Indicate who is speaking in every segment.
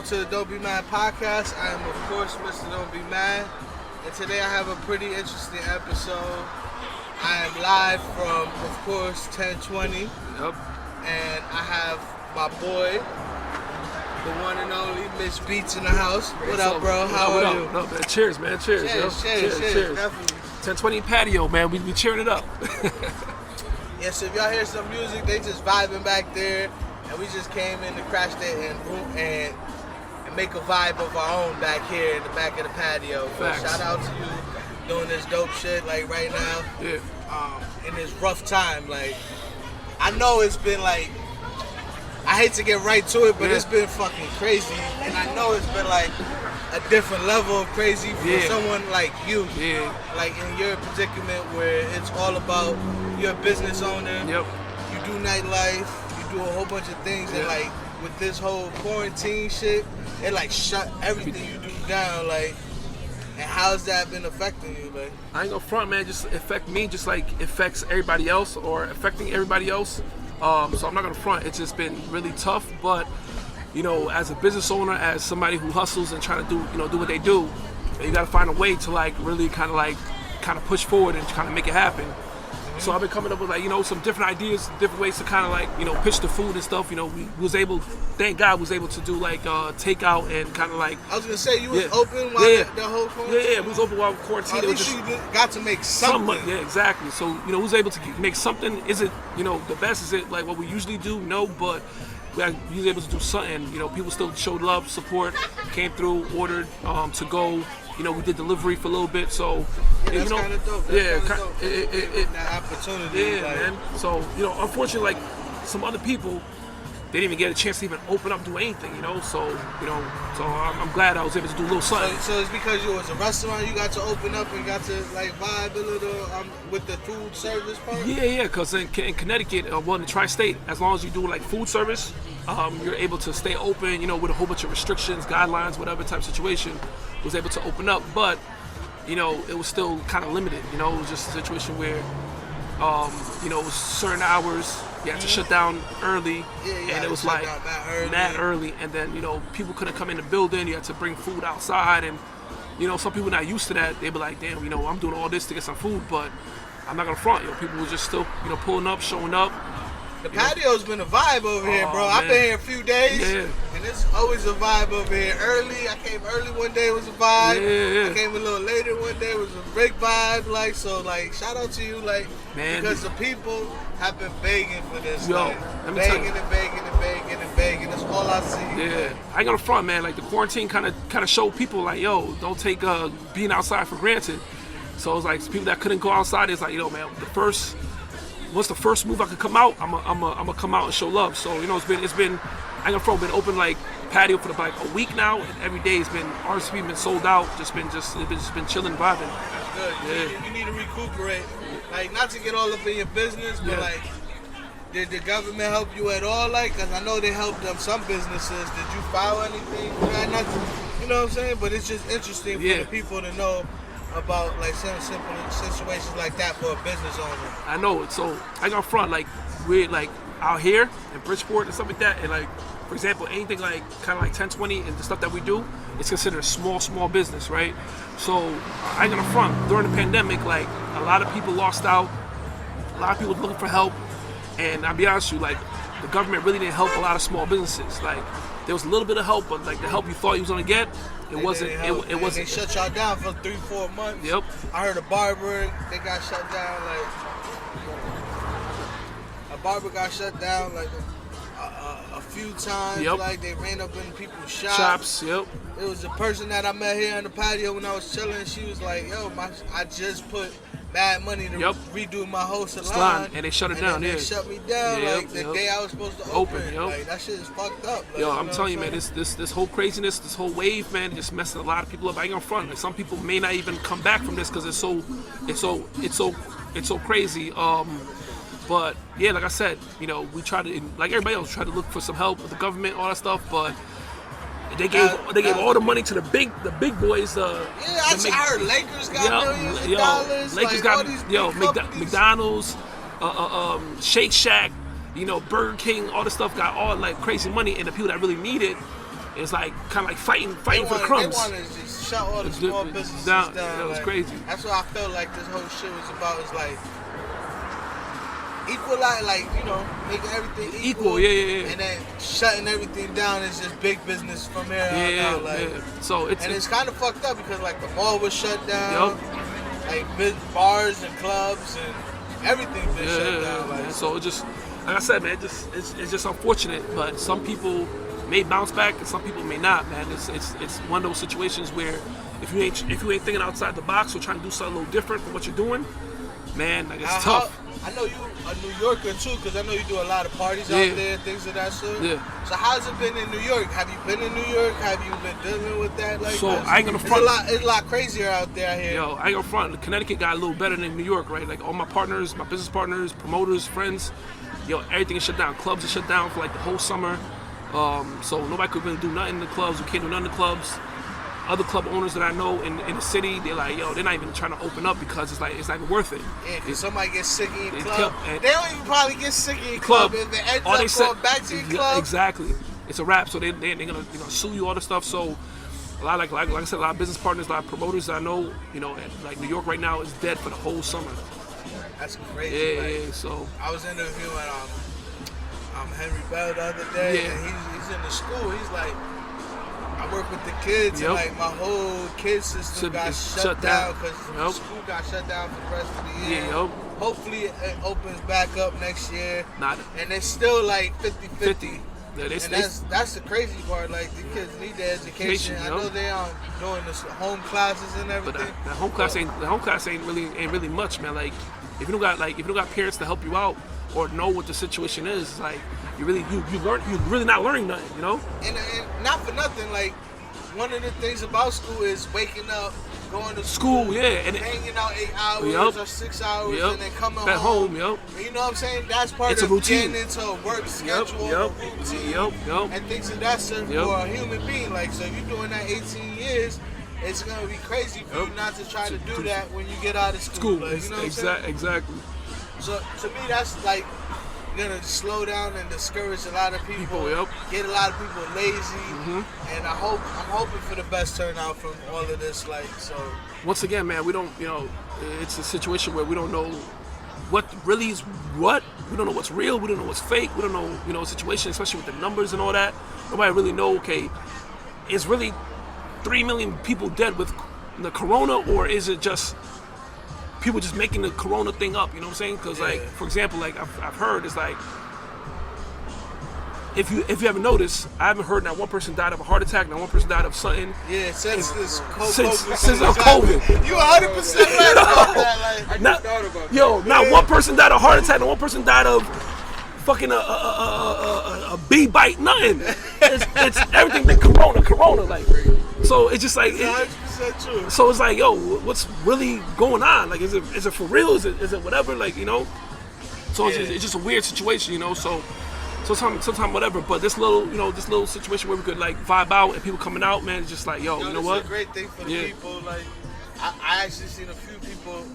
Speaker 1: To the Don't Be Mad podcast. I am, of course, Mr. Don't Be Mad. And today I have a pretty interesting episode. I am live from, of course, 1020.
Speaker 2: Yep.
Speaker 1: And I have my boy, the one and only Miss Beats in the house. What up, bro? How are you?
Speaker 2: What up, man? Cheers, man. Cheers.
Speaker 1: Cheers. Definitely.
Speaker 2: 1020 patio, man. We cheering it up.
Speaker 1: Yes, if y'all hear some music, they just vibing back there. And we just came in to crash it and make a vibe of our own back here in the back of the patio. So shout out to you doing this dope shit like right now.
Speaker 2: Yeah.
Speaker 1: In this rough time. Like, I know it's been like, I hate to get right to it, but it's been fucking crazy. And I know it's been like a different level of crazy for someone like you.
Speaker 2: Yeah.
Speaker 1: Like in your predicament where it's all about you're a business owner.
Speaker 2: Yep.
Speaker 1: You do nightlife. You do a whole bunch of things. And like with this whole quarantine shit, it like shut everything you do down. Like, and how's that been affecting you? Like,
Speaker 2: I ain't gonna front, man. Just affect me, just like affects everybody else or affecting everybody else. So I'm not gonna front. It's just been really tough. But you know, as a business owner, as somebody who hustles and trying to do what they do, you gotta find a way to like really kind of push forward and kind of make it happen. So I've been coming up with like, some different ideas, different ways to kind of like, pitch the food and stuff. We was able, thank God, was able to do like takeout and kind of like.
Speaker 1: I was gonna say you was open while the whole quarantine.
Speaker 2: Yeah, we was open while quarantine.
Speaker 1: At least you got to make something.
Speaker 2: Yeah, exactly. So we was able to make something. Is it the best? Is it like what we usually do? No, but we was able to do something. People still showed love, support, came through, ordered to go. We did delivery for a little bit, so
Speaker 1: that's kind of dope. That opportunity.
Speaker 2: Yeah, man. So unfortunately, like some other people, they didn't even get a chance to even open up, do anything. So I'm glad I was able to do a little something.
Speaker 1: So it's because you was a restaurant, you got to open up and got to like vibe a little with the food service part.
Speaker 2: Yeah. Because in Connecticut, in the tri-state, as long as you do like food service, you're able to stay open. With a whole bunch of restrictions, guidelines, whatever type of situation, was able to open up, but it was still kind of limited. It was just a situation where it was certain hours you had to shut down early, and it was like mad early, and then people couldn't come in the building. You had to bring food outside, and some people not used to that. They be like, damn, I'm doing all this to get some food, but I'm not gonna front. People were just still pulling up, showing up.
Speaker 1: The patio's been a vibe over here, bro. I've been here a few days, and it's always a vibe over here. Early, I came early one day, it was a vibe. I came a little later one day, it was a big vibe. Like, so, like, shout out to you, like, because the people have been begging for this. Like, begging and begging and begging and begging. That's all I see.
Speaker 2: Yeah, I ain't gonna front, man. Like, the quarantine kind of showed people, like, yo, don't take being outside for granted. So it's like people that couldn't go outside. It's like, man, once the first move I could come out, I'm gonna come out and show love. So it's been I ain't gonna been open like patio for like a week now, and every day it's been RSP been sold out. It's been chilling, vibing.
Speaker 1: That's good. Yeah. You need to recuperate. Like, not to get all up in your business, but like, did the government help you at all? Like, cause I know they helped some businesses. Did you file anything? Not to, you know what I'm saying? But it's just interesting for the people to know about like some simple situations like that for a business owner.
Speaker 2: I know it. So I got front like we're like out here in Bridgeport and stuff like that, and like for example anything like kind of like 1020 and the stuff that we do, it's considered a small business, right? So I got front during the pandemic, like a lot of people lost out, a lot of people looking for help, and I'll be honest with you, like the government really didn't help a lot of small businesses. Like there was a little bit of help, but like the help you thought you was gonna get, it wasn't. It wasn't.
Speaker 1: They shut y'all down for 3-4 months.
Speaker 2: Yep.
Speaker 1: I heard a barber, they got shut down. Like a barber got shut down like a few times.
Speaker 2: Yep.
Speaker 1: Like they ran up in people's shops.
Speaker 2: Shops. Yep.
Speaker 1: It was a person that I met here on the patio when I was chilling. She was like, "Yo, I just put bad money to redo my whole salon,
Speaker 2: and they shut it down.
Speaker 1: They shut me down like the day I was supposed to open. Like that shit is fucked up. Like,
Speaker 2: I'm telling you, man, this whole craziness, this whole wave, man, just messing a lot of people up. I ain't gonna front. Like some people may not even come back from this because it's so crazy. But yeah, like I said, we try to, like everybody else, try to look for some help with the government, all that stuff, but. They gave all the money to the big boys.
Speaker 1: I heard Lakers got millions of dollars.
Speaker 2: Lakers got McDonald's, Shake Shack, Burger King, all this stuff got all like crazy money, and the people that really need it It's like kind of like fighting for the crumbs.
Speaker 1: They want to just shut all the small businesses down.
Speaker 2: That was crazy.
Speaker 1: That's what I felt like this whole shit was about. Is like equalize, like, you know, making everything equal.
Speaker 2: Yeah.
Speaker 1: And then shutting everything down is just big business from here on out. Like,
Speaker 2: So it's
Speaker 1: kind of fucked up because like the mall was shut down, like bars and clubs and everything been shut down. Like,
Speaker 2: so it just, like I said, man, it's just unfortunate. But some people may bounce back and some people may not, man. It's one of those situations where if you ain't thinking outside the box or trying to do something a little different from what you're doing, man, like it's tough.
Speaker 1: I know you a New Yorker too, because I know you do a lot of parties out there, things of that sort.
Speaker 2: Yeah.
Speaker 1: So how's it been in New York? Have you been in New York? Have you been dealing with that? Like,
Speaker 2: so I ain't gonna front.
Speaker 1: It's a lot crazier out there here.
Speaker 2: Yo, I ain't gonna front. Connecticut got a little better than New York, right? Like all my partners, my business partners, promoters, friends, yo, everything is shut down. Clubs are shut down for like the whole summer. So nobody could really do nothing in the clubs. We can't do nothing in the clubs. Other club owners that I know in the city, they're like, yo, they're not even trying to open up because it's not even worth it.
Speaker 1: Yeah, because somebody gets sick in your club. They don't even probably get sick in your club if they end up going back to your club.
Speaker 2: Exactly. It's a wrap. So they're gonna sue you, all this stuff. So a lot like I said, a lot of business partners, a lot of promoters that I know, like New York right now is dead for the whole summer.
Speaker 1: That's crazy.
Speaker 2: Yeah. So
Speaker 1: I was interviewing Henry Bell the other day, and he's in the school. He's like, I work with the kids, and like my whole kid system got shut down because school got shut down for the rest of the year. Hopefully it opens back up next year. And it's still like 50-50.
Speaker 2: Yeah,
Speaker 1: and that's the crazy part. Like, the kids need their education. I know they doing this home classes and everything.
Speaker 2: But the home class ain't really much, man. Like if you don't got parents to help you out or know what the situation is, like you're really not learning nothing, you know?
Speaker 1: And not for nothing, like one of the things about school is waking up, going to school,
Speaker 2: and
Speaker 1: hanging out 8 hours or 6 hours, and then coming
Speaker 2: back home.
Speaker 1: You know what I'm saying? That's part of getting into a work schedule, a routine, and things of that sort for a human being. Like, so if you're doing that 18 years, it's gonna be crazy for you not to try to do that when you get out of school. Like, you know what I'm saying?
Speaker 2: Exactly.
Speaker 1: So to me, that's like gonna slow down and discourage a lot of people. Get a lot of people lazy, and I'm hoping for the best turnout from all of this. Like, so
Speaker 2: once again, man, we don't, it's a situation where we don't know what really is what. We don't know what's real. We don't know what's fake. We don't know, a situation, especially with the numbers and all that. Nobody really know. Okay, is really 3 million people dead with the corona, or is it just people just making the corona thing up? You know what I'm saying? Because like, for example, like I've heard, it's like if you haven't noticed, I haven't heard not one person died of a heart attack, not one person died of something.
Speaker 1: Yeah, since
Speaker 2: COVID.
Speaker 1: You 100% right about that. Like,
Speaker 3: I just thought about that.
Speaker 2: Not one person died of a heart attack, not one person died of fucking a bee bite, nothing. It's everything been corona, like. So it's just like,
Speaker 1: it's 100% true.
Speaker 2: So it's like, yo, what's really going on? Like, is it for real? Is it whatever? Like, So it's just a weird situation, So sometimes whatever. But this little situation where we could like vibe out and people coming out, man, it's just like, yo, you know what?
Speaker 1: It's a great thing for the people. Like, I actually seen a few people.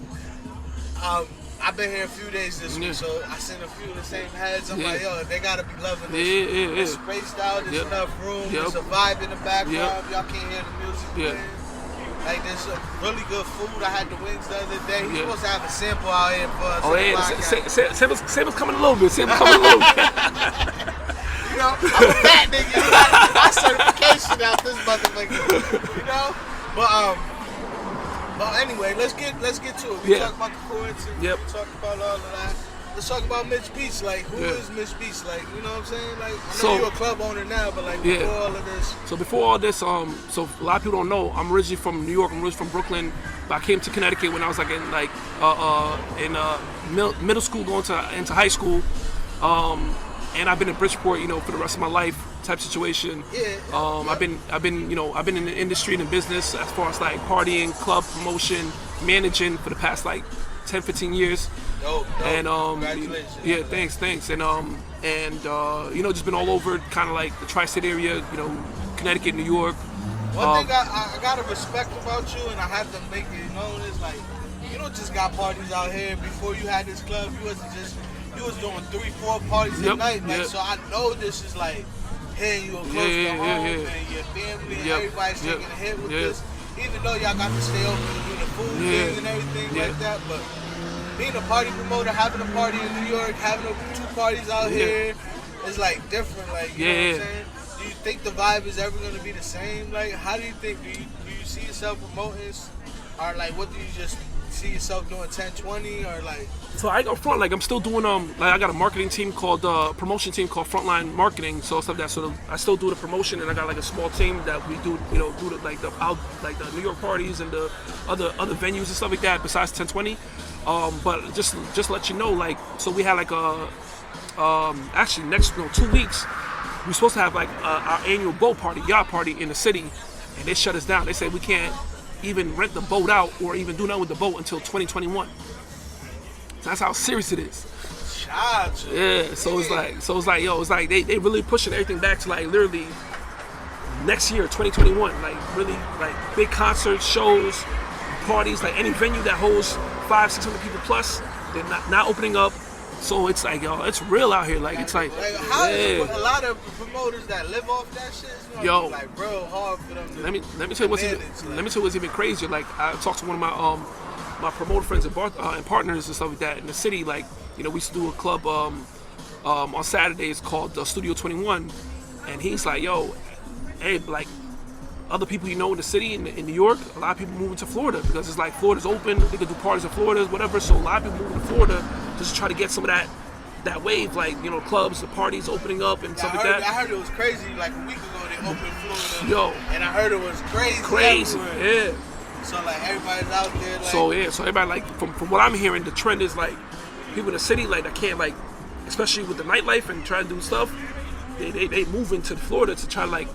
Speaker 1: I've been here a few days this week, so I seen a few of the same heads. I'm like, yo, they gotta be loving this. It's spaced out. There's enough room. There's a vibe in the background. Y'all can't hear the music playing. Like, there's some really good food. I had the wings the other day. He's supposed to have a sample out here for us.
Speaker 2: Oh yeah, sample's coming a little bit. I'm
Speaker 1: a fat nigga. You got my certification out this motherfucker. But anyway, let's get to it. We talk about the courts and we talk about all of that. Let's talk about Mitch Beach. Like, who is Mitch Beach? Like, you know what I'm saying? Like, I know you're a club owner now, but like before all of this.
Speaker 2: So before all this, so a lot of people don't know, I'm originally from New York. I'm originally from Brooklyn, but I came to Connecticut when I was like in middle school, going into high school, and I've been in Bridgeport, for the rest of my life. Type situation. I've been in the industry and in business as far as like partying, club promotion, managing for the past like 10-15 years.
Speaker 1: Dope.
Speaker 2: And
Speaker 1: Congratulations.
Speaker 2: Yeah, thanks. And just been all over kind of like the tri-state area, Connecticut, New York.
Speaker 1: One thing I gotta respect about you, and I have to make it known, is like, you don't just got parties out here. Before you had this club, you was doing 3-4 parties a night. Like, so I know this is like hitting you close to home, and your family and everybody's taking a hit with this. Even though y'all got to stay open and do the food thing and everything like that, but being a party promoter, having a party in New York, having 2 parties out here, is like different. Like, you know what I'm saying? Do you think the vibe is ever gonna be the same? Like, how do you think? Do you see yourself promoting, or like, what do you just see yourself doing? 10-20, or like?
Speaker 2: So I go front, like I'm still doing like I got a marketing team called promotion team called Frontline Marketing. So stuff that sort of I still do the promotion, and I got like a small team that we do do like the New York parties and the other venues and stuff like that besides 10-20. But just let you know, like, so we had like actually next 2 weeks we're supposed to have like our annual boat party, yacht party in the city, and they shut us down. They said we can't even rent the boat out or even do nothing with the boat until 2021. So that's how serious it is. Yeah, so it's like yo, it's like they really pushing everything back to like literally next year, 2021. Like really like big concerts, shows, parties, like any venue that holds 500-600 people plus, they're not opening up. So it's like, yo, it's real out here. Like, it's like
Speaker 1: how is a lot of promoters that live off that shit,
Speaker 2: yo,
Speaker 1: like real hard for them to
Speaker 2: let me tell you what's even crazier. Like, I talked to one of my promoter friends and partners and stuff like that in the city. Like, we used to do a club on Saturdays called Studio 21, and he's like, yo, hey, like, other people in the city in New York, a lot of people moving to Florida because it's like Florida's open, they can do parties in Florida, whatever. So a lot of people moving to Florida just to try to get some of that wave, like, clubs, the parties opening up and stuff like that.
Speaker 1: I heard it was crazy. Like a week ago, they opened Florida.
Speaker 2: Yo,
Speaker 1: and I heard it was crazy.
Speaker 2: Yeah.
Speaker 1: So like everybody's out there. Like,
Speaker 2: so everybody, like, from what I'm hearing, the trend is like people in the city, like, that can't, like, especially with the nightlife and trying to do stuff, they move into Florida to try to, like,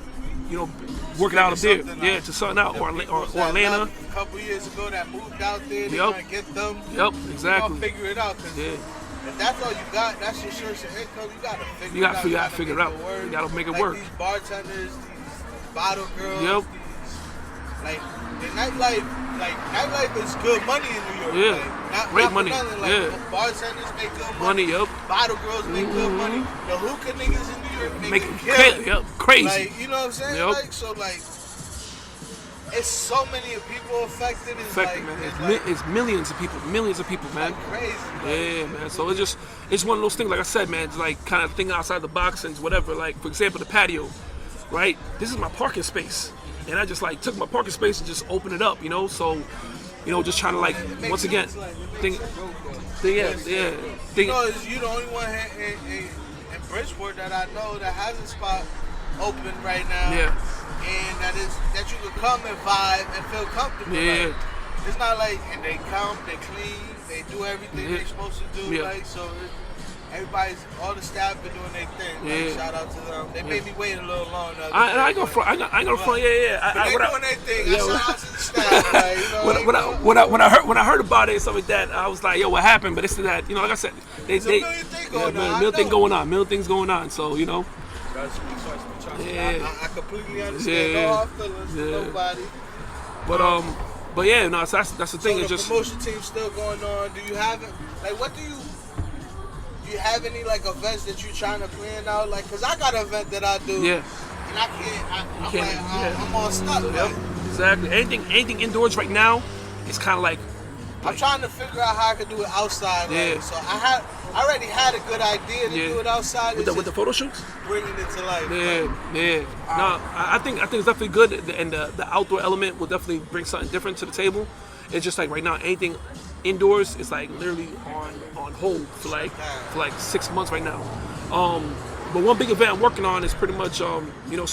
Speaker 2: work it out a bit, to something out, or Atlanta.
Speaker 1: A couple years ago, that moved out there. They're gonna get them.
Speaker 2: Yep, exactly.
Speaker 1: They're gonna figure it out. If that's all you got, that's your source of income. You gotta figure it out.
Speaker 2: You gotta figure it out. You gotta make it work.
Speaker 1: These bartenders, these bottle girls, these, like, the nightlife is good money in New York.
Speaker 2: Yeah,
Speaker 1: like,
Speaker 2: great money.
Speaker 1: Bartenders make good money. Bottle girls make good money. The hookah niggas in New York make it
Speaker 2: crazy.
Speaker 1: Like, you know what I'm saying? Like, so like, it's so many people affected.
Speaker 2: Man. It's millions of people, man.
Speaker 1: Like crazy.
Speaker 2: Yeah, man. So it's one of those things. Like I said, man, it's like kind of thinking outside the box and whatever. Like, for example, the patio, right? This is my parking space, and I just like took my parking space and just opened it up, So, just trying to like once again think.
Speaker 1: You're the only one in Bridgeport that I know that has a spot open right now.
Speaker 2: Yeah.
Speaker 1: And that you can come and vibe and feel comfortable.
Speaker 2: Yeah.
Speaker 1: Like, it's not like, and they come, they clean, they do everything they're supposed to do. Like, so all the staff been doing their thing. Like, shout out to them. They made me wait a little long.
Speaker 2: I ain't gonna front. I ain't gonna front. Yeah.
Speaker 1: They doing their thing. Shout out to the staff. Like,
Speaker 2: when I heard about it and stuff like that, I was like, yo, what happened? But it's that, like I said,
Speaker 1: there's a million things going on.
Speaker 2: Million things going on. So,
Speaker 1: I completely understand. No hard feelings for nobody.
Speaker 2: But yeah, no, so that's the thing.
Speaker 1: So
Speaker 2: it's
Speaker 1: the
Speaker 2: just
Speaker 1: promotion team's still going on. Do you have it? Like, do you have any like events that you're trying to plan out? Like, cause I got an event that I do.
Speaker 2: Yeah.
Speaker 1: And I can't. I'm on stuck.
Speaker 2: Yep. Exactly. Anything indoors right now is kind of like.
Speaker 1: I'm trying to figure out how I could do it outside.
Speaker 2: Yeah.
Speaker 1: Like, so I already had a good idea to do it outside.
Speaker 2: With the photo shoots?
Speaker 1: Bringing it to life.
Speaker 2: Yeah. No, I think it's definitely good, and the outdoor element will definitely bring something different to the table. It's just like right now, anything indoors is like literally on hold for like 6 months right now. But one big event I'm working on is pretty much so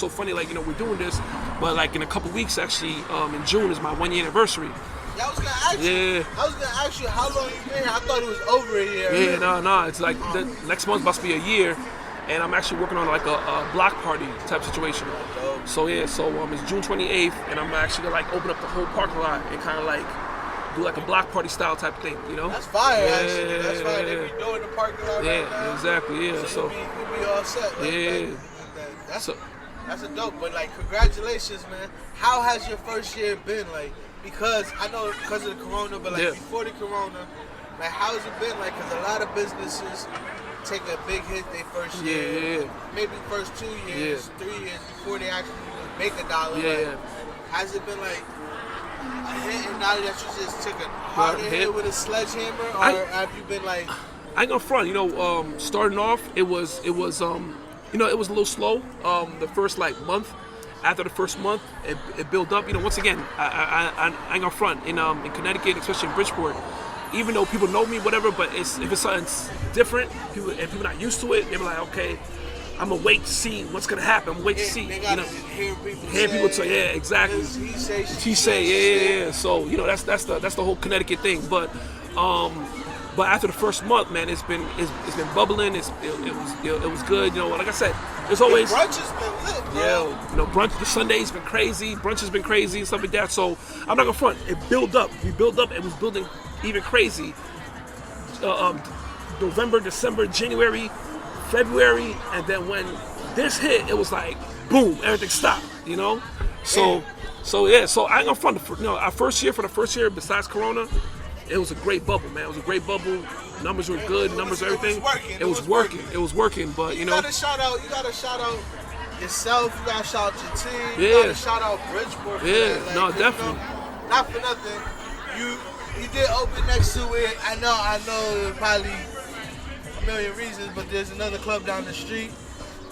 Speaker 2: funny, like, we're doing this, but like in a couple weeks actually, in June is my 1 year anniversary.
Speaker 1: Yeah, I was gonna ask you how long you been here. I thought it was over a year.
Speaker 2: Yeah, no, it's like the next month must be a year, and I'm actually working on like a block party type situation. So it's June 28th, and I'm actually gonna like open up the whole parking lot and kind of like do like a block party style type thing,
Speaker 1: That's fire, actually. That's fire. They be doing the parking lot right now.
Speaker 2: Exactly, yeah. So
Speaker 1: you'll be all set. Like, that's a dope. But like, congratulations, man. How has your first year been? Like, because I know because of the corona, but like before the corona, like, how's it been? Like, because a lot of businesses take a big hit their first year, maybe first 2 years, 3 years before they actually make $1. Like, has it been like a hit and now that you just took a harder hit with a sledgehammer, or have you been like?
Speaker 2: I ain't gonna front. You know, starting off, it was you know, it was a little slow. The first like month. After the first month, it built up. You know, once again, I ain't gonna front in Connecticut, especially in Bridgeport. Even though people know me, whatever, but if it's something different, people not used to it, they be like, okay, I'm gonna wait to see what's gonna happen. I'm gonna wait to see.
Speaker 1: They
Speaker 2: you know,
Speaker 1: hear people
Speaker 2: say, yeah, exactly.
Speaker 1: He say,
Speaker 2: yeah. So you know, that's the whole Connecticut thing. But after the first month, man, it's been bubbling. It was good. You know, like I said, there's always
Speaker 1: brunch has been lit, bro.
Speaker 2: Yeah, you know, brunch. The Sunday's been crazy. Brunch has been crazy and stuff like that. So I'm not gonna front. It built up. We built up. It was building even crazy. November, December, January, February, and then when this hit, it was like boom, everything stopped. You know, so yeah. So I ain't gonna front. You know, for the first year, besides Corona, it was a great bubble, man. It was a great bubble. Numbers were good. Numbers, everything. It was working. It was working. But you know,
Speaker 1: You gotta shout out yourself. You gotta shout out your team.
Speaker 2: Yeah.
Speaker 1: You gotta shout out Bridgeport. For
Speaker 2: Yeah.
Speaker 1: that. Like,
Speaker 2: No,
Speaker 1: you
Speaker 2: definitely.
Speaker 1: know, not for nothing. You did open next to it. I know. There's probably a million reasons, but there's another club down the street,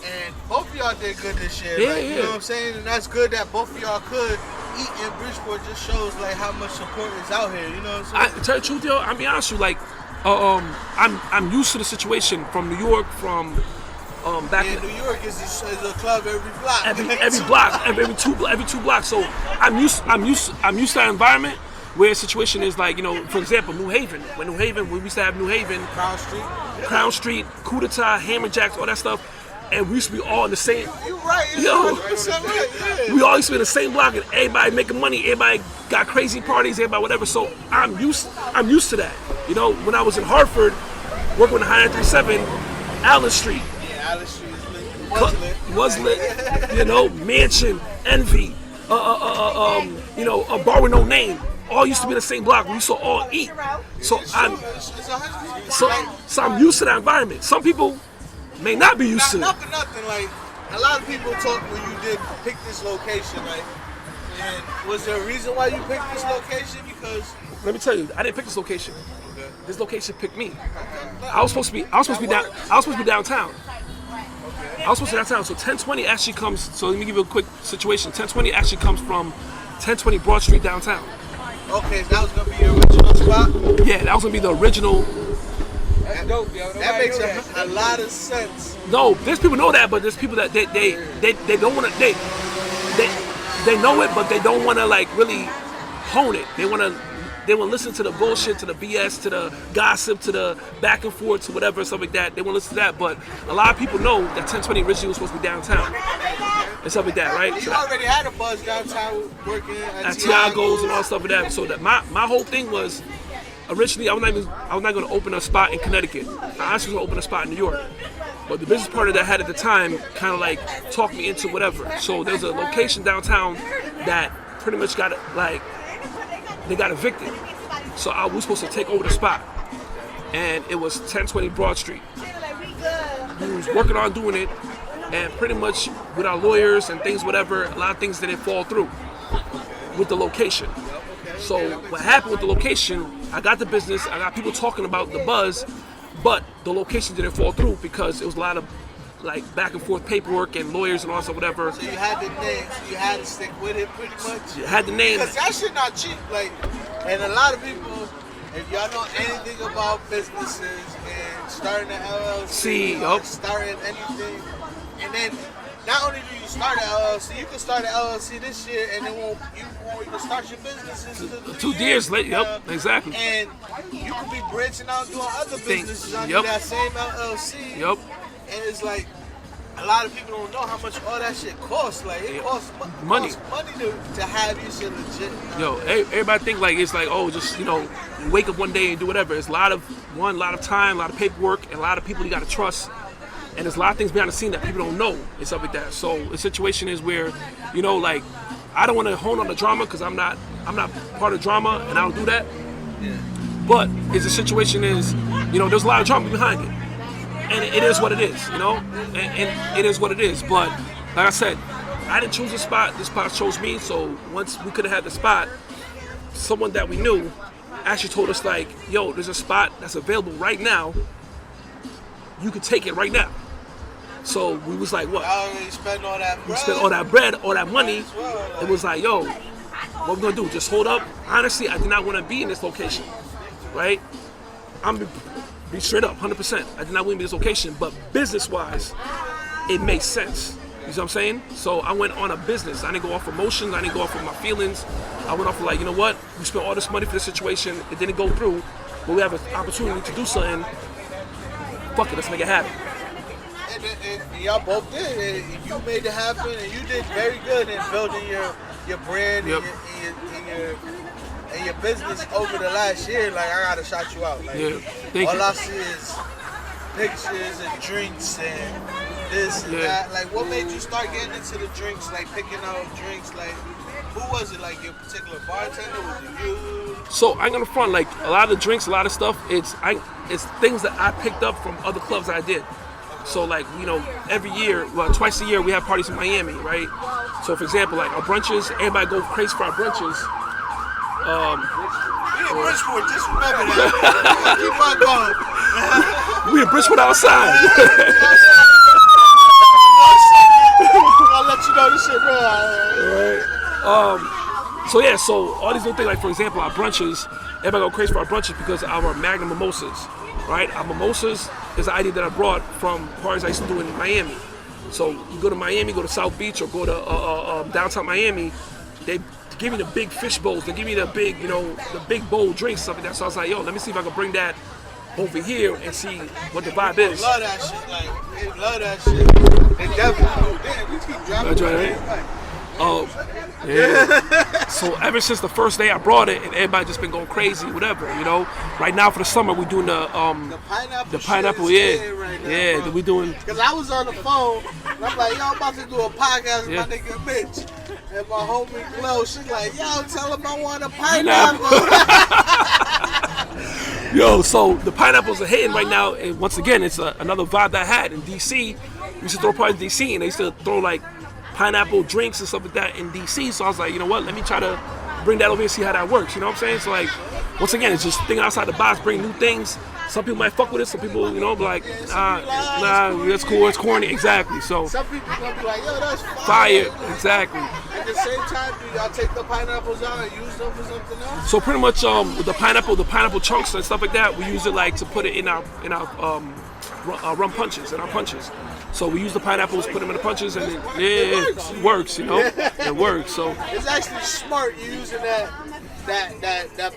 Speaker 1: and both of y'all did good this year.
Speaker 2: Yeah,
Speaker 1: like,
Speaker 2: yeah.
Speaker 1: You know what I'm saying? And that's good that both of y'all could eat in Bridgeport. Just shows like how much support is out here. You know what I'm saying?
Speaker 2: Tell you the truth, yo, I'll be honest with you, like, I'm used to the situation from New York, from back in
Speaker 1: New York is a club every block.
Speaker 2: every block, every two blocks. So I'm used to that environment where a situation is like, you know, for example, New Haven. When we used to have New Haven, Crown Street, Coup d'etat, Hammer Jacks, all that stuff, and we used to be all in the same.
Speaker 1: You're right.
Speaker 2: Yo,
Speaker 1: 100% right. Yeah.
Speaker 2: we all used to be in the same block, and everybody making money. Everybody got crazy parties. Everybody whatever. So I'm used to that. You know, when I was in Hartford, working with the 937, Allen Street.
Speaker 1: Yeah, Allen Street
Speaker 2: Was lit. You know, Mansion, Envy, you know, a bar with no name. All used to be in the same block. We used to all eat. So I'm used to that environment. Some people may not be used to it.
Speaker 1: Not for nothing. Like a lot of people talk when you did pick this location. Like, and was there a reason why you picked this location? Because
Speaker 2: let me tell you, I didn't pick this location.
Speaker 1: okay.
Speaker 2: This location picked me. I was supposed to be downtown. I was supposed to be downtown. So 1020 actually comes. So let me give you a quick situation. 1020 actually comes from 1020 Broad Street downtown.
Speaker 1: Okay, so that was gonna be your original spot.
Speaker 2: Yeah, that was gonna be the original.
Speaker 3: That's dope, yo.
Speaker 1: That makes a lot of sense.
Speaker 2: No, there's people know that, but there's people that they don't want to they know it, but they don't want to like really hone it. They want to listen to the bullshit, to the BS, to the gossip, to the back and forth, to whatever, stuff like that. They want to listen to that, but a lot of people know that 1020 originally was supposed to be downtown and stuff like that, right?
Speaker 1: You
Speaker 2: So
Speaker 1: already had a buzz downtown working
Speaker 2: at Tiago's and all stuff like that. So that my whole thing was originally I was not going to open a spot in Connecticut. I actually was going to open a spot in New York. But the business partner that I had at the time kind of like talked me into whatever. So there's a location downtown that pretty much got like they got evicted. So I was supposed to take over the spot, and it was 1020 Broad Street. We was working on doing it, and pretty much with our lawyers and things, whatever, a lot of things didn't fall through with the location. So what happened with the location, I got the business, I got people talking about the buzz, but the location didn't fall through because it was a lot of like back and forth paperwork and lawyers and all stuff, whatever.
Speaker 1: So you had the name, so you had to stick with it pretty much.
Speaker 2: You had the name.
Speaker 1: Because that shit not cheap. Like, and a lot of people, if y'all know anything about businesses and starting an LLC, or starting anything, and then not only do you start an LLC, you can start an LLC this year, and then you won't even start your businesses until
Speaker 2: 2 years later. Yep, exactly.
Speaker 1: And you could be branching out doing other businesses under that same LLC.
Speaker 2: Yep.
Speaker 1: And it's like, a lot of people don't know how much all that shit costs. Like, it costs
Speaker 2: money.
Speaker 1: To have your shit legit.
Speaker 2: Yo, everybody think like it's like, oh, just, you know, wake up one day and do whatever. It's a lot of time, a lot of paperwork, and a lot of people you got to trust. And there's a lot of things behind the scene that people don't know and stuff like that. So the situation is where, you know, like, I don't want to hone on the drama because I'm not part of drama, and I don't do that.
Speaker 1: Yeah.
Speaker 2: But the situation is, you know, there's a lot of drama behind it. and it is what it is, you know, and it is what it is. But like I said, I didn't choose the spot. This spot chose me. So once we could have had the spot, someone that we knew actually told us like, yo, there's a spot that's available right now. You could take it right now. So we was like, what?
Speaker 1: I already spent all that bread.
Speaker 2: We spent all that bread, all that money.
Speaker 1: Well,
Speaker 2: It was like, yo, what we gonna do? Just hold up? Honestly, I did not want to be in this location, right? I'm gonna be straight up, 100%. I did not want to be in this location, but business-wise, it makes sense. You know what I'm saying? So I went on a business. I didn't go off emotions. I didn't go off of my feelings. I went off of like, you know what? We spent all this money for this situation. It didn't go through, but we have an opportunity to do something. Fuck it, let's make it happen.
Speaker 1: And y'all both did. And you made it happen, and you did very good in building your brand
Speaker 2: Yep.
Speaker 1: and your business over the last year. Like, I gotta shout you out. Like,
Speaker 2: Yeah, thank
Speaker 1: all
Speaker 2: you.
Speaker 1: I see is pictures and drinks and this and
Speaker 2: Yeah.
Speaker 1: that. Like, what made you start getting into the drinks? Like, picking out drinks. Like, who was it? Like, your particular bartender? Was it you?
Speaker 2: So I'm gonna front like a lot of the drinks, a lot of stuff. It's things that I picked up from other clubs that I did. So like, you know, every year, well, twice a year we have parties in Miami, right? So for example, like our brunches, everybody go crazy for our brunches.
Speaker 1: We in Bridgeport, just remember that. Keep on going.
Speaker 2: We in Bridgeport outside.
Speaker 1: I'll let you know this shit real.
Speaker 2: So yeah, so all these little things, like for example, our brunches, everybody go crazy for our brunches because of our Magnum mimosas, right? Our mimosas is an idea that I brought from parties I used to do in Miami. So you go to Miami, go to South Beach, or go to downtown Miami, they give me the big fish bowls, they give me the big, you know, the big bowl drinks, stuff like that. So I was like, yo, let me see if I can bring that over here and see what the vibe is.
Speaker 1: Love that shit. Like, they love that shit. They definitely. Damn, we keep dropping.
Speaker 2: That's right. Yeah. So ever since the first day I brought it, and everybody just been going crazy, whatever, you know. Right now for the summer we're doing the pineapple,
Speaker 1: shit is
Speaker 2: yeah,
Speaker 1: dead right now,
Speaker 2: yeah.
Speaker 1: bro.
Speaker 2: We doing.
Speaker 1: Cause I was on the phone, and I'm like, yo, I'm about to do a podcast with my nigga Mitch. And my homie Glow, she's like, yo, tell him I want a pineapple.
Speaker 2: Yo, so the pineapples are hitting right now, and once again, it's another vibe that I had in DC. We used to throw parties in DC, and they used to throw like pineapple drinks and stuff like that in DC. So I was like, you know what? Let me try to bring that over here and see how that works. You know what I'm saying? So like, once again, it's just thinking outside the box, bring new things. Some people might fuck with it. Some people, you know, be like, nah, that's cool. It's corny. Exactly. So
Speaker 1: Some people gonna be like, yo, that's
Speaker 2: fire. Exactly.
Speaker 1: At the same time, do y'all take the pineapples out and use them for something else?
Speaker 2: So pretty much with the pineapple chunks and stuff like that, we use it like to put it in our rum punches, in our punches. So we use the pineapples, put them in the punches, and it works, you know? It works. So
Speaker 1: it's actually smart using that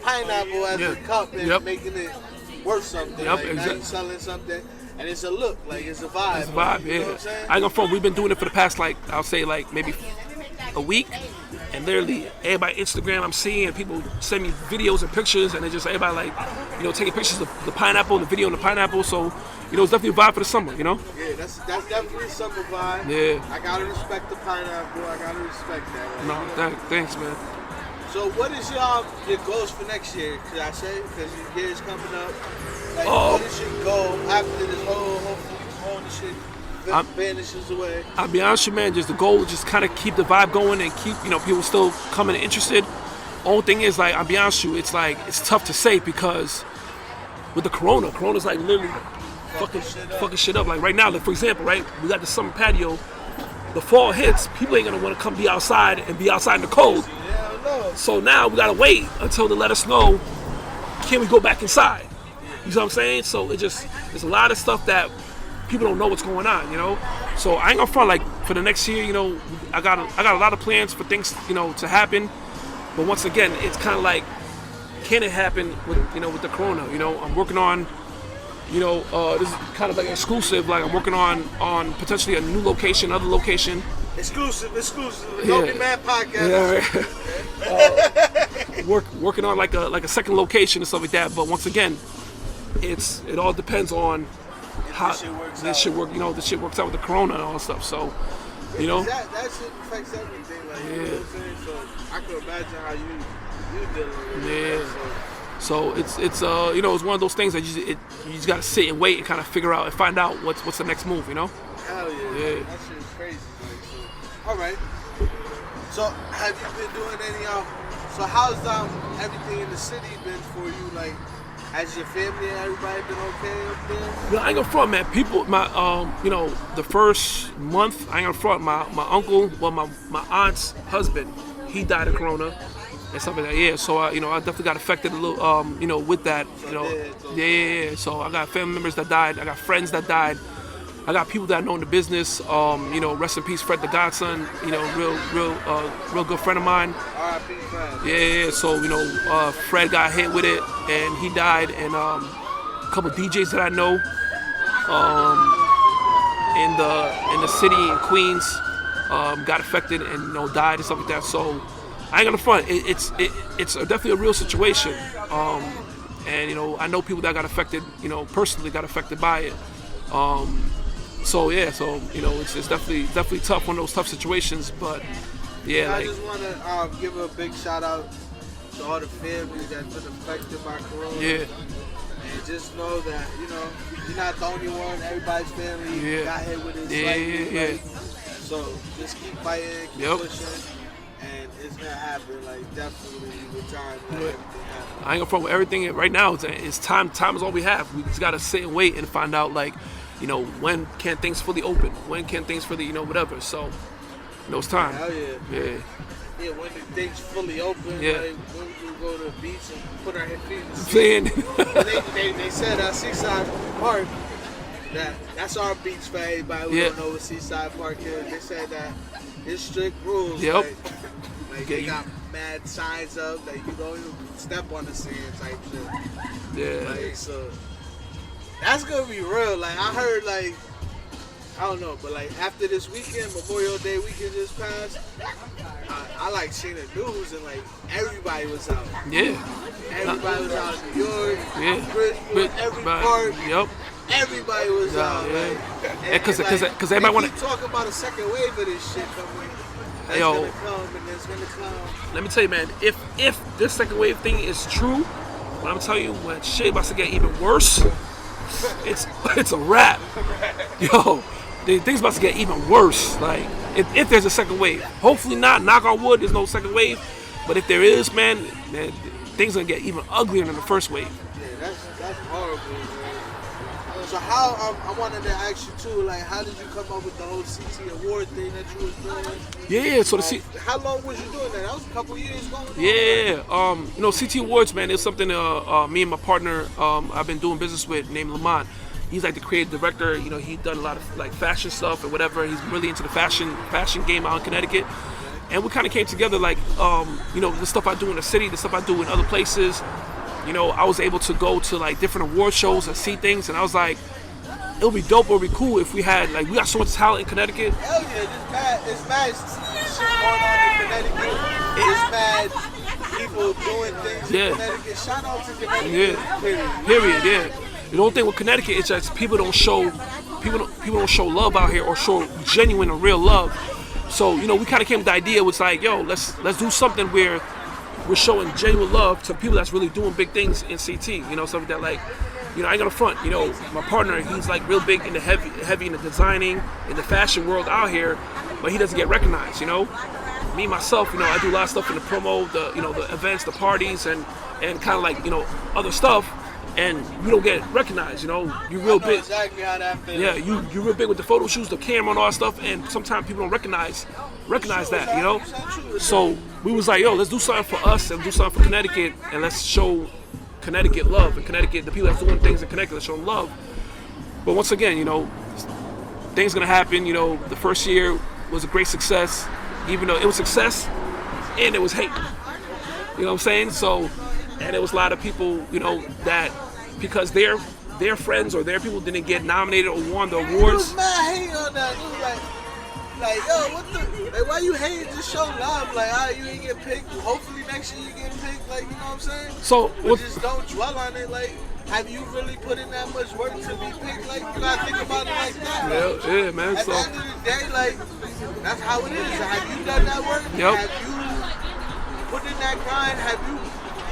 Speaker 1: pineapple as a cup and making it worth something.
Speaker 2: Yep,
Speaker 1: like now you selling something, and it's a look, like it's a vibe.
Speaker 2: it's a vibe,
Speaker 1: You know
Speaker 2: yeah.
Speaker 1: what I'm saying?
Speaker 2: I ain't gonna front. We've been doing it for the past, like, I'll say, like, maybe a week. And literally, everybody Instagram, I'm seeing people send me videos and pictures, and they just everybody like, you know, taking pictures of the pineapple, the video on the pineapple. So, you know, it's definitely a vibe for the summer, you know?
Speaker 1: Yeah, that's definitely a summer vibe.
Speaker 2: Yeah.
Speaker 1: I gotta respect the pineapple. I gotta respect that. Like,
Speaker 2: No, thanks, man.
Speaker 1: So what is your goals for next year? Could I say? Because your year is coming up. Like, what is your goal after this whole this shit vanishes away?
Speaker 2: I'll be honest with you, man, just the goal is just kind of keep the vibe going and keep, you know, people still coming and interested. Only thing is, like, I'll be honest with you, it's like, it's tough to say because with the corona's like literally fucking shit up. Like right now, like for example, right, we got the summer patio, the fall hits, people ain't gonna want to come be outside and be outside in the cold.
Speaker 1: Yeah, no.
Speaker 2: So now we gotta wait until they let us know, can we go back inside? You know what I'm saying? So there's a lot of stuff that people don't know what's going on, you know? So I ain't gonna front, like, for the next year, you know, I got a lot of plans for things, you know, to happen. But once again, it's kind of like, can it happen with, you know, with the corona? You know, I'm working on, you know, this is kind of like exclusive, like I'm working on potentially a new location, other location.
Speaker 1: Exclusive. Don't Be Mad podcast.
Speaker 2: Yeah, right. Working on like a second location and stuff like that. But once again, it all depends on how this shit works. You know, this shit works out with the corona and all that stuff. So, you know,
Speaker 1: that shit affects everything. Like, you know what I'm saying? So I can imagine how you dealing with it.
Speaker 2: Yeah. So it's you know, it's one of those things that you just gotta sit and wait and kind of figure out and find out what's the next move, you know?
Speaker 1: Hell yeah.
Speaker 2: Yeah.
Speaker 1: That shit is crazy. Like, so, all right. So have you been doing any so how's everything in the city been for you? Like, has your family and everybody been okay up there?
Speaker 2: You know, I ain't gonna front, man. People, you know, the first month, I ain't gonna front. My uncle, well, my aunt's husband, he died of corona and stuff like that. Yeah, so I definitely got affected a little, you know, with that. You know, yeah. So I got family members that died. I got friends that died. I got people that I know in the business. You know, rest in peace, Fred the Godson. You know, real good friend of mine.
Speaker 1: R.I.P. Fred.
Speaker 2: Yeah. So you know, Fred got hit with it and he died. And a couple DJs that I know in the city in Queens got affected and you know died and stuff like that. So I ain't gonna front. It's definitely a real situation. And you know, I know people that got affected. You know, personally got affected by it. So yeah, so you know, it's definitely tough, one of those tough situations. But yeah,
Speaker 1: I just want to give a big shout out to all the families that's been affected by corona.
Speaker 2: Yeah.
Speaker 1: And just know that you know you're not the only one. Everybody's family got hit with it.
Speaker 2: Yeah.
Speaker 1: So just keep fighting, keep pushing, and it's gonna happen. Like definitely with time, everything happens.
Speaker 2: I ain't gonna front with everything right now. It's time. Time is all we have. We just gotta sit and wait and find out, like, you know, when can things fully open? When can things fully, you know, whatever. So, you know, it's time.
Speaker 1: Hell yeah.
Speaker 2: Yeah.
Speaker 1: Yeah, when the things fully open,
Speaker 2: Yeah.
Speaker 1: like when we go to the beach and put our feet in the sea.
Speaker 2: Saying.
Speaker 1: they said at Seaside Park that's our beach for everybody who don't know what Seaside Park is. They said that it's strict rules.
Speaker 2: Yep.
Speaker 1: Like they got mad signs up that you don't even step on the sand type shit.
Speaker 2: Yeah.
Speaker 1: Like, so that's gonna be real. Like I heard, like I don't know, but like after this weekend, Memorial Day weekend just passed, I like seen the news and like everybody was out.
Speaker 2: Yeah.
Speaker 1: Everybody was out in New York,
Speaker 2: Yeah.
Speaker 1: Bridgeport, every park.
Speaker 2: Yep.
Speaker 1: Everybody was out.
Speaker 2: Yeah. Because everybody want
Speaker 1: to talk about a second wave of this shit coming. That's gonna come and it's gonna come.
Speaker 2: Let me tell you, man. If this second wave thing is true, what I'm telling you, when shit about to get even worse, it's a wrap. Yo, things about to get even worse. Like if there's a second wave, hopefully not. Knock on wood, there's no second wave. But if there is, man, things gonna get even uglier than the first wave.
Speaker 1: Yeah, that's horrible, man. So how I wanted to ask you too, like how did you come up with the whole CT award thing that you was doing?
Speaker 2: Yeah, so
Speaker 1: how long was you doing that? That was a couple years going on.
Speaker 2: Yeah, you know, CT Awards, man, it's something me and my partner I've been doing business with named Lamont. He's like the creative director. You know, he's done a lot of like fashion stuff and whatever. He's really into the fashion game out in Connecticut. And we kind of came together, like, you know, the stuff I do in the city, the stuff I do in other places. You know, I was able to go to like different award shows and see things, and I was like, it would be dope, it would be cool if we had, like, we got so much talent in Connecticut.
Speaker 1: Hell yeah, it's mad shit going on in Connecticut. It's mad people doing things in Connecticut. Shout out to Connecticut.
Speaker 2: Yeah. Period. Yeah. The only thing with Connecticut is just people don't show love out here or show genuine and real love. So, you know, we kind of came with the idea, it was like, yo, let's do something where we're showing genuine love to people that's really doing big things in CT, you know, something that, like, you know, I ain't gonna front, you know, my partner, he's like real big in the heavy in the designing, in the fashion world out here, but he doesn't get recognized, you know. Me, myself, you know, I do a lot of stuff in the promo, the events, the parties, and kind of like, you know, other stuff, and we don't get recognized, you know. You're real big.
Speaker 1: Exactly how that feels.
Speaker 2: Yeah, you're real big with the photo shoots, the camera and all that stuff, and sometimes people don't recognize that, you know. So we was like, yo, let's do something for us and do something for Connecticut, and let's show Connecticut love, and Connecticut, the people that's doing things in Connecticut, let's show them love. But once again, you know, things gonna happen. You know, the first year was a great success, even though it was success and it was hate. You know what I'm saying? So, and there was a lot of people, you know, that because their friends or their people didn't get nominated or won the awards.
Speaker 1: It was mad hate on that. It was like, yo, what the, like, why you hating? Just show love. Like, you ain't get picked. Hopefully next year you get picked. Like, you know what I'm saying?
Speaker 2: So,
Speaker 1: just don't dwell on it. Like, have you really put in that much work to be picked? Like, you gotta think about it like that.
Speaker 2: Yeah, man.
Speaker 1: At the end of the day, like, that's how it is. Have you done that work?
Speaker 2: Yep.
Speaker 1: Have you put in that grind? Have you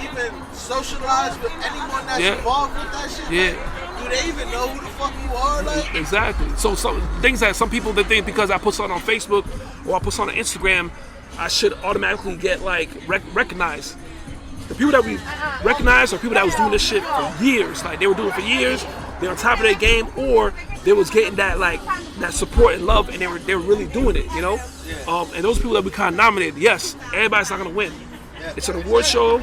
Speaker 1: even socialize with anyone that's involved with that shit?
Speaker 2: Yeah.
Speaker 1: Do they even know who the fuck you are? Like,
Speaker 2: exactly. So some things that some people that think because I put something on Facebook or I put something on Instagram, I should automatically get like recognized. The people that we recognize are people that was doing this shit for years. Like they were doing it for years. They're on top of their game, or they was getting that like that support and love, and they were really doing it, you know. And those people that we kind of nominated, yes, everybody's not gonna win. It's an award show.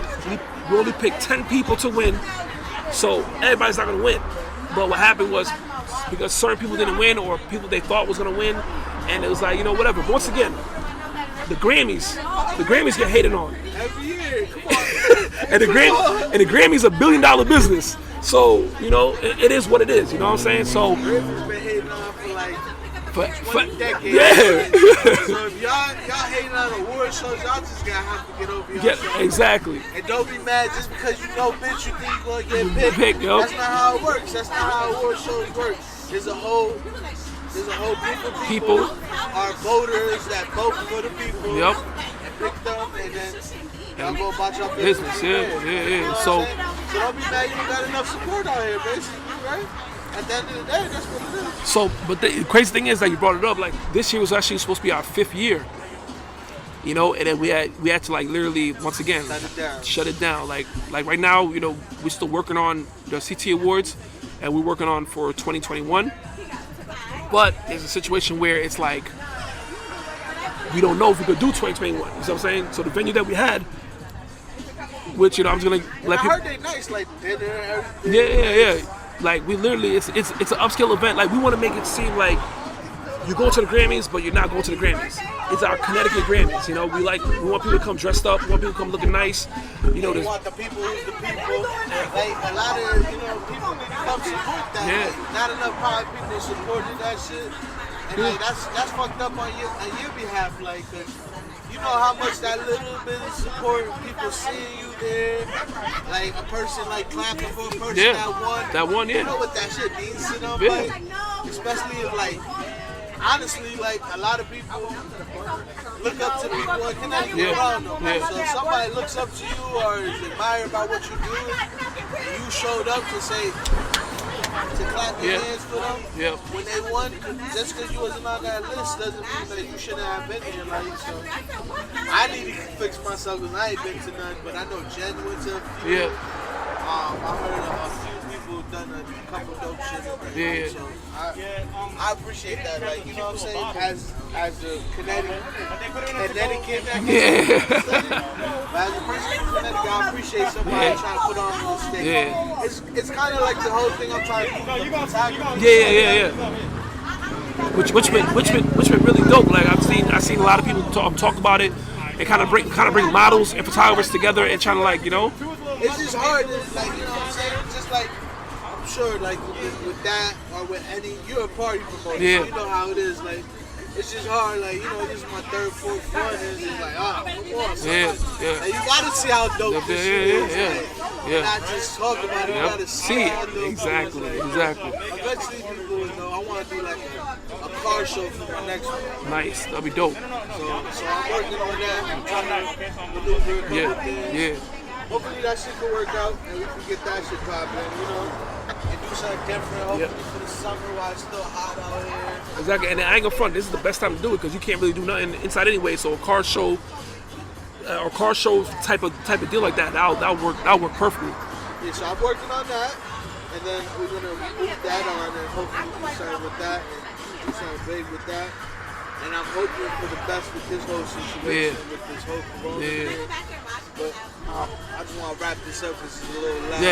Speaker 2: We only picked 10 people to win, so everybody's not gonna win. But what happened was because certain people didn't win, or people they thought was gonna win, and it was like, you know, whatever. But once again, the Grammys get hated on.
Speaker 1: every year, come on.
Speaker 2: And the Grammys a $1 billion business. So, you know, it is what it is, you know what I'm saying? So
Speaker 1: Grammys been hating on for like
Speaker 2: for
Speaker 1: 20 decades.
Speaker 2: yeah.
Speaker 1: So if y'all hating on award shows, y'all just gotta have to get over y'all
Speaker 2: Yeah,
Speaker 1: shit.
Speaker 2: exactly.
Speaker 1: And don't be mad just because you know, bitch, you think you're gonna get picked.
Speaker 2: Yo.
Speaker 1: That's not how it works. That's not how award shows work. There's a whole group of people are voters that vote for the people
Speaker 2: Yep.
Speaker 1: and pick them, and then y'all go about your
Speaker 2: Business, yeah. So
Speaker 1: don't be mad you don't got enough support out here, basically, right? At the end of the day, that's what it is.
Speaker 2: So, but the crazy thing is that you brought it up. Like this year was actually supposed to be our 5th year, you know, and then we had to like literally once again shut it down. Like right now, you know, we're still working on the CT Awards, and we're working on for 2021. But there's a situation where it's like we don't know if we could do 2021. You know what I'm saying? So the venue that we had, which you know, I'm just gonna let
Speaker 1: I
Speaker 2: people.
Speaker 1: heard they nice, like dinner and everything.
Speaker 2: Yeah. Like we literally, it's an upscale event. Like we want to make it seem like you're going to the Grammys, but you're not going to the Grammys. It's our Connecticut Grammys. You know, we want people to come dressed up. We want people to come looking nice. You know,
Speaker 1: We want the people who's the people. Like a lot of people need to come support that.
Speaker 2: Yeah.
Speaker 1: Like, not enough private people supported that shit. And like that's fucked up on your behalf. Like, 'cause you know how much that little bit of support, people seeing you there, like a person like clapping for a person that won. You know what that shit means to them, like, especially if like, honestly, like a lot of people look up to people in Connecticut around them. So if somebody looks up to you or is admired by what you do, and you showed up to say, to clap your hands for them when they won, just because you wasn't on that list doesn't mean that you shouldn't have been there. Like, so I need to fix myself because I ain't been to none, but I know Jen went to a few. I heard a few people done a couple dope shit. So I appreciate that. Like, you know what I'm saying? As a Connecticut, as a person from Connecticut, I appreciate somebody trying to put on the stage. It's kind of like the whole thing I'm trying to do.
Speaker 2: Yeah. Which been really dope. Like I've seen a lot of people talk about it and kind of bring models and photographers together and trying to like, you know.
Speaker 1: It's just hard, like, you know what I'm saying? Just like, I'm sure, like, with that or with any, you're a party promoter, so you know how it is, like, it's just hard, like, you know, this is my 3rd, 4th run, and it's just like, come on, son. Like, you gotta see how dope this shit is, not just talk about it, you gotta see how dope
Speaker 2: Exactly.
Speaker 1: Eventually people will know. I want to do like a car show for my next one.
Speaker 2: Nice, that'll be dope.
Speaker 1: So I'm working on that, I'm trying to maneuver a couple things. Hopefully that shit can work out and we can get that shit popping, you know, and do something different. Hopefully for the summer while it's still hot out here.
Speaker 2: Exactly, and I ain't gonna front. This is the best time to do it because you can't really do nothing inside anyway. So a car show or car show type of deal like that, that'll work perfectly.
Speaker 1: Yeah, so I'm working on that, and then we're gonna move that on, and hopefully do something with that, and do something big with that. And I'm hoping for the best with this whole situation, with this whole corona thing. But I just want to wrap this up because it's a little loud.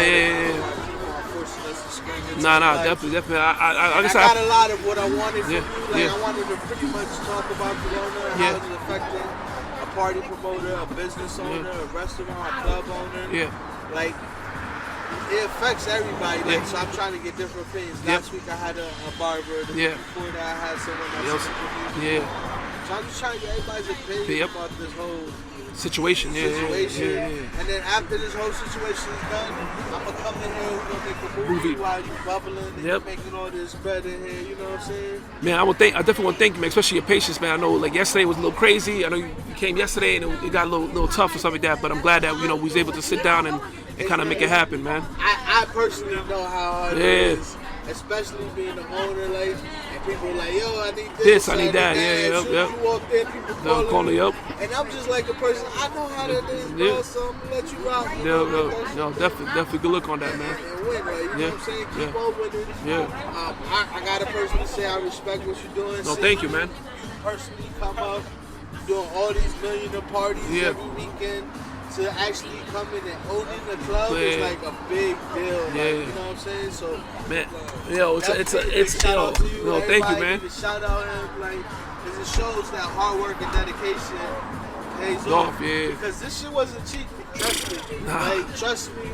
Speaker 1: Forcing us to scream into
Speaker 2: definitely. I
Speaker 1: got a lot of what I wanted from you. Like, I wanted to pretty much talk about corona and how it's affecting a party promoter, a business owner, a restaurant, a club owner. Like, it affects everybody. Like, so I'm trying to get different opinions. Last week I had a barber. The week before that I had someone else. So I'm just trying to get everybody's opinion about this whole
Speaker 2: situation. Yeah.
Speaker 1: And then after this whole situation is done, I'm gonna come in here, we're gonna make a movie while you bubbling and you're making all this bread in here, you know what I'm saying?
Speaker 2: Man, I definitely want to thank you, man, especially your patience, man. I know like yesterday was a little crazy. I know you came yesterday and it got a little tough or something like that, but I'm glad that we was able to sit down and kind of make it happen, man.
Speaker 1: I personally know how hard it is, especially being the owner, like, and people are like, yo, I need this,
Speaker 2: I need that,
Speaker 1: You walk in, people calling you, and I'm just like a person, I know how that is, bro, so I'm gonna let you rock.
Speaker 2: No, definitely good look on that, man.
Speaker 1: And win, like, you know what I'm saying? Keep on with it. I got a person to say I respect what you're doing.
Speaker 2: No, thank you, man.
Speaker 1: You personally come up, doing all these millionaire parties every weekend. To actually come in and owning the club is like a big deal. Like, you know what I'm saying? So,
Speaker 2: man, it's
Speaker 1: shout out to you.
Speaker 2: No, thank you, man.
Speaker 1: Shout out him, like, because it shows that hard work and dedication pays off. Because this shit wasn't cheap. Trust me. Like, trust me.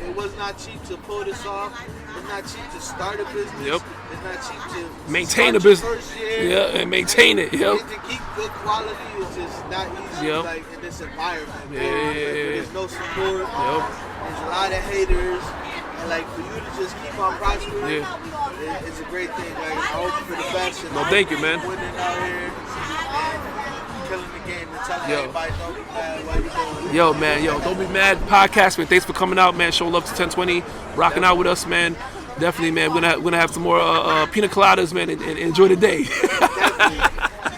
Speaker 1: It was not cheap to pull this off. It's not cheap to start a business. It's not cheap to
Speaker 2: maintain a business. And maintain it.
Speaker 1: And to keep good quality is just not easy. Like in this environment. There's no support. There's a lot of haters. And like for you to just keep on prospering, it's a great thing. Like I hope for the best. And
Speaker 2: thank you, man.
Speaker 1: Winning out here and killing the game and telling everybody don't be mad while you're doing it.
Speaker 2: Don't be mad podcast, man. Thanks for coming out, man. Show love to 1020, rocking out with us, man. Definitely, man. We're gonna have some more pina coladas, man, and enjoy the day.
Speaker 1: Definitely.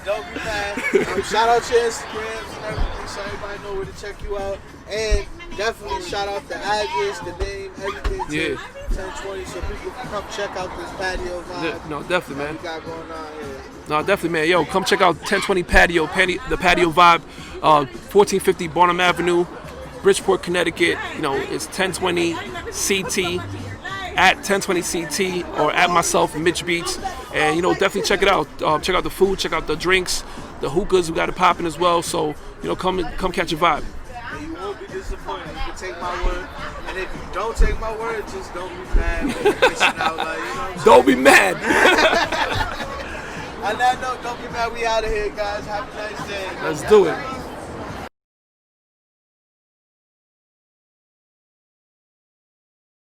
Speaker 1: Don't be mad. Shout out your Instagrams and everything, so everybody know where to check you out. And definitely shout out the address, the name, everything to 1020, so people can come check out this patio vibe.
Speaker 2: No, definitely, man.
Speaker 1: We got going on here.
Speaker 2: No, definitely, man. Yo, come check out 1020 the patio vibe, 1450 Barnum Avenue, Bridgeport, Connecticut. It's 1020 CT. At 1020 CT or at myself, Mitch Beats, and definitely check it out. Check out the food, check out the drinks, the hookahs. We got it popping as well. So come catch a vibe.
Speaker 1: And you won't be disappointed. You can take my word, and if you don't take my word, just don't be mad.
Speaker 2: Don't be mad.
Speaker 1: On that note, don't be mad. We out of here, guys. Have a nice day.
Speaker 2: Let's do it.